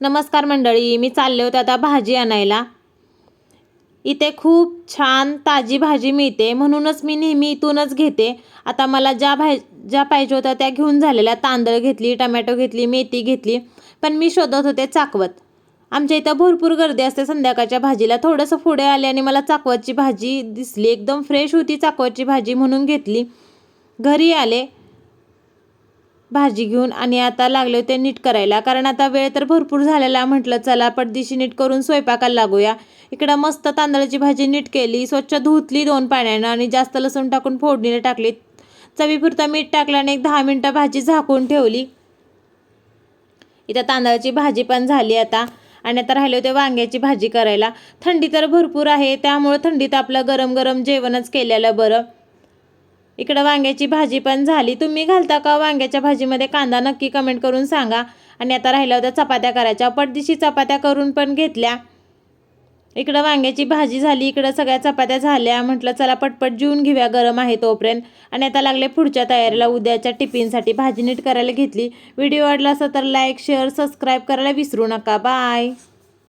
नमस्कार मंडळी, मी चालले होते आता भाजी आणायला। इथे खूप छान ताजी भाजी मिळते, म्हणूनच मी नेहमी इथूनच घेते। आता मला ज्या पाहिजे होत्या त्या घेऊन झालेल्या, तांदळ घेतली, टोमॅटो घेतली, मेथी घेतली, पण मी शोधत होते चाकवत। आमच्या इथं भरपूर गर्दी असते संध्याकाळच्या भाजीला। थोडंसं पुढे आले आणि मला चाकवतची भाजी दिसली, एकदम फ्रेश होती चाकवतची भाजी, म्हणून घेतली। घरी आले भाजी घेऊन आणि आता लागले होते नीट करायला, कारण आता वेळ तर भरपूर झालेला। म्हटलं चला पटदिशी नीट करून स्वयंपाकाला लागूया। इकडं मस्त तांदळाची भाजी नीट केली, स्वच्छ धुतली 2 पाण्यानं आणि जास्त लसूण टाकून फोडणीला टाकली। चवीपुरतं मीठ टाकलं आणि एक 10 मिनिटं भाजी झाकून ठेवली। इथं तांदळाची भाजी पण झाली आता, आणि आता राहिले होते वांग्याची भाजी करायला। थंडी तर भरपूर आहे, त्यामुळे थंडीत आपलं गरम गरम जेवणच केलेलं बरं। इकडं वांग्याची भाजी पण झाली। तुम्ही घालता का वांग्याच्या भाजीमध्ये कांदा? नक्की कमेंट करून सांगा। आणि आता राहिल्या होत्या चपात्या करायच्या, पटदिशी चपात्या करून पण घेतल्या। इकडं वांग्याची भाजी झाली, इकडं सगळ्या चपात्या झाल्या। म्हटलं चला पटपट जेवून घेऊया, गरम आहे तोपर्यंत। आणि आता लागले पुढच्या तयारीला, उद्याच्या टिफिनसाठी भाजी नीट करायला घेतली। व्हिडिओ आवडला असेल तर लाईक, शेअर, सबस्क्राईब करायला विसरू नका। बाय।